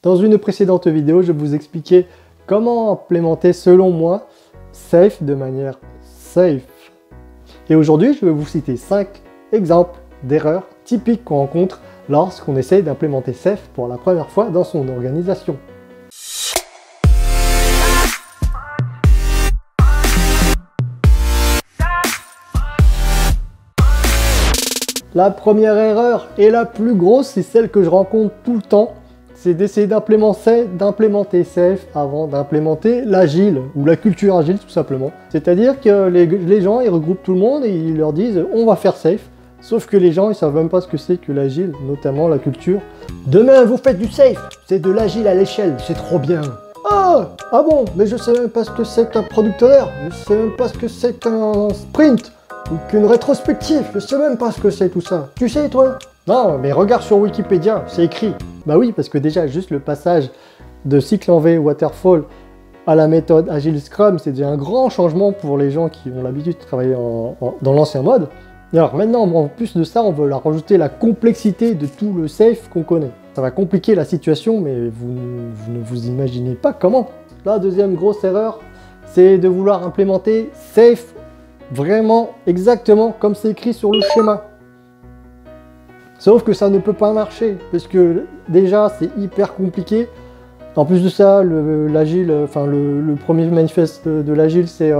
Dans une précédente vidéo, je vous expliquais comment implémenter selon moi Safe de manière safe. Et aujourd'hui, je vais vous citer 5 exemples d'erreurs typiques qu'on rencontre lorsqu'on essaye d'implémenter Safe pour la première fois dans son organisation. La première erreur et la plus grosse, c'est celle que je rencontre tout le temps, c'est d'essayer d'implémenter Safe avant d'implémenter l'agile ou la culture agile tout simplement. C'est-à-dire que les gens ils regroupent tout le monde et ils leur disent on va faire Safe, sauf que les gens ils savent même pas ce que c'est que l'agile, notamment la culture. Demain vous faites du Safe, c'est de l'agile à l'échelle, c'est trop bien. Ah bon, mais je sais même pas ce que c'est qu'un product owner, je sais même pas ce que c'est qu'un sprint. Ou qu'une rétrospective, je sais même pas ce que c'est tout ça. Tu sais toi? Non, mais regarde sur Wikipédia, c'est écrit. Bah oui, parce que déjà, juste le passage de cycle en V Waterfall à la méthode Agile Scrum, c'est déjà un grand changement pour les gens qui ont l'habitude de travailler dans l'ancien mode. Et alors maintenant, en plus de ça, on veut leur rajouter la complexité de tout le Safe qu'on connaît. Ça va compliquer la situation, mais vous ne vous imaginez pas comment. La deuxième grosse erreur, c'est de vouloir implémenter Safe vraiment exactement comme c'est écrit sur le schéma. Sauf que ça ne peut pas marcher, parce que déjà c'est hyper compliqué. En plus de ça, l'agile, le premier manifeste de l'agile, c'est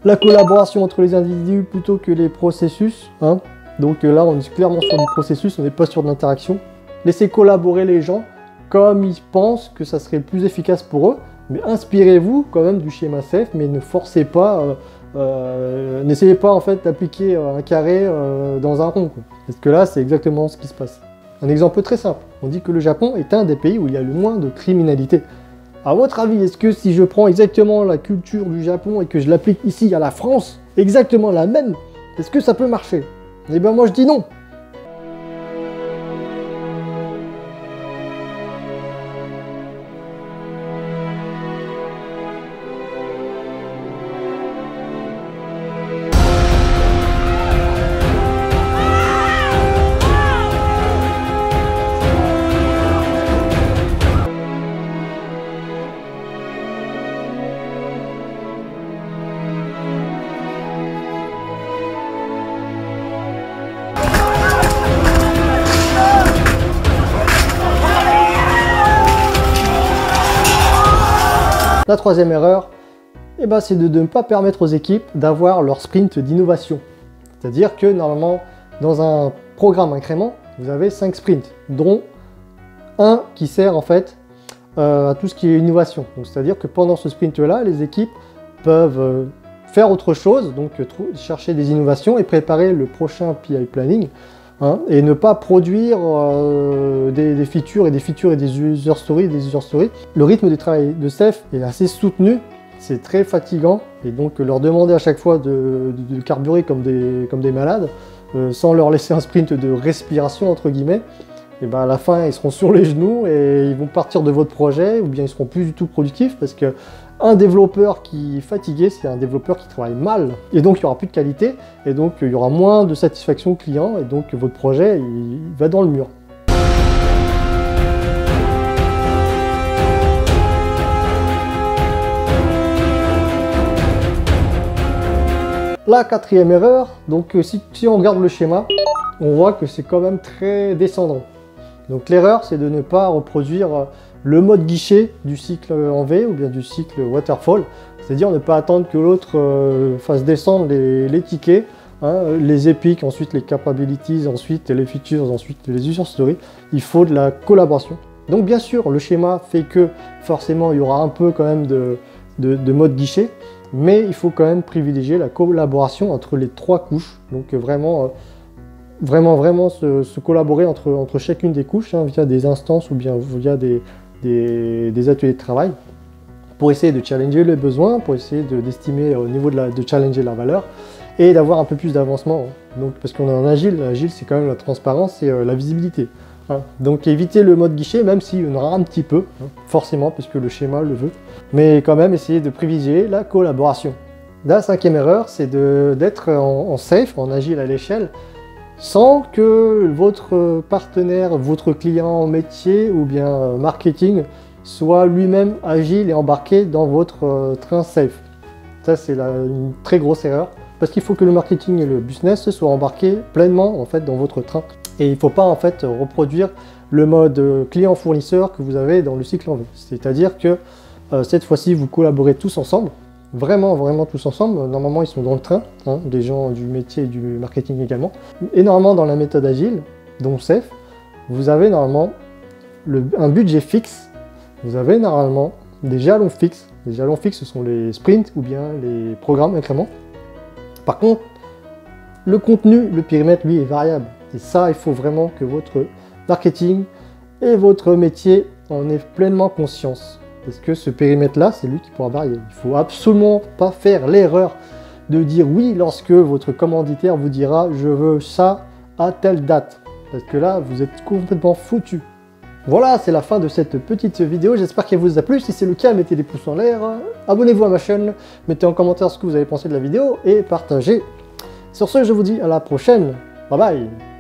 la collaboration entre les individus plutôt que les processus. Hein. Donc là, on est clairement sur du processus, on n'est pas sur de l'interaction. Laissez collaborer les gens comme ils pensent que ça serait le plus efficace pour eux, mais inspirez-vous quand même du schéma Safe, mais ne forcez pas. N'essayez pas en fait d'appliquer un carré dans un rond, quoi. Parce que là c'est exactement ce qui se passe. Un exemple très simple, on dit que le Japon est un des pays où il y a le moins de criminalité. À votre avis, est-ce que si je prends exactement la culture du Japon et que je l'applique ici à la France, exactement la même, est-ce que ça peut marcher? Eh bien moi je dis non. La troisième erreur, c'est de ne pas permettre aux équipes d'avoir leur sprint d'innovation. C'est-à-dire que normalement, dans un programme incrément, vous avez 5 sprints, dont un qui sert en fait à tout ce qui est innovation. C'est-à-dire que pendant ce sprint-là, les équipes peuvent faire autre chose, donc chercher des innovations et préparer le prochain PI planning. Hein, et ne pas produire des features et des user stories, Le rythme de travail de Safe est assez soutenu, c'est très fatigant, et donc leur demander à chaque fois de carburer comme des malades, sans leur laisser un sprint de respiration entre guillemets, et à la fin ils seront sur les genoux et ils vont partir de votre projet, ou bien ils seront plus du tout productifs parce que un développeur qui est fatigué, c'est un développeur qui travaille mal. Et donc, il n'y aura plus de qualité, et donc il y aura moins de satisfaction client, et donc votre projet, il va dans le mur. La quatrième erreur, donc si on regarde le schéma, on voit que c'est quand même très descendant. Donc l'erreur, c'est de ne pas reproduire le mode guichet du cycle en V ou bien du cycle Waterfall, c'est-à-dire ne pas attendre que l'autre fasse descendre les tickets, hein, les epics, ensuite les capabilities, ensuite les features, ensuite les user stories. Il faut de la collaboration. Donc bien sûr, le schéma fait que forcément il y aura un peu quand même de mode guichet, mais il faut quand même privilégier la collaboration entre les 3 couches. Donc vraiment se collaborer entre chacune des couches, hein, via des instances ou bien via des ateliers de travail, pour essayer de challenger les besoins, pour essayer d'estimer au niveau de challenger la valeur et d'avoir un peu plus d'avancement. Donc parce qu'on est en agile, l'agile c'est quand même la transparence et la visibilité. Hein. Donc éviter le mode guichet, même s'il y en aura un petit peu, hein, forcément parce que le schéma le veut, mais quand même essayer de privilégier la collaboration. La 5e erreur, c'est d'être en safe, en agile à l'échelle, sans que votre partenaire, votre client métier ou bien marketing soit lui-même agile et embarqué dans votre train safe. Ça, c'est une très grosse erreur, parce qu'il faut que le marketing et le business soient embarqués pleinement en fait dans votre train. Et il ne faut pas en fait reproduire le mode client-fournisseur que vous avez dans le cycle en V. C'est-à-dire que cette fois-ci, vous collaborez tous ensemble, vraiment tous ensemble. Normalement, ils sont dans le train, hein, des gens du métier et du marketing également. Et normalement, dans la méthode agile, donc SAFe, vous avez normalement un budget fixe, vous avez normalement des jalons fixes. Les jalons fixes, ce sont les sprints ou bien les programmes incréments. Par contre, le contenu, le périmètre, lui, est variable. Et ça, il faut vraiment que votre marketing et votre métier en aient pleinement conscience. Parce que ce périmètre-là, c'est lui qui pourra varier. Il ne faut absolument pas faire l'erreur de dire oui lorsque votre commanditaire vous dira « je veux ça à telle date ». Parce que là, vous êtes complètement foutu. Voilà, c'est la fin de cette petite vidéo. J'espère qu'elle vous a plu. Si c'est le cas, mettez des pouces en l'air. Abonnez-vous à ma chaîne. Mettez en commentaire ce que vous avez pensé de la vidéo et partagez. Sur ce, je vous dis à la prochaine. Bye bye.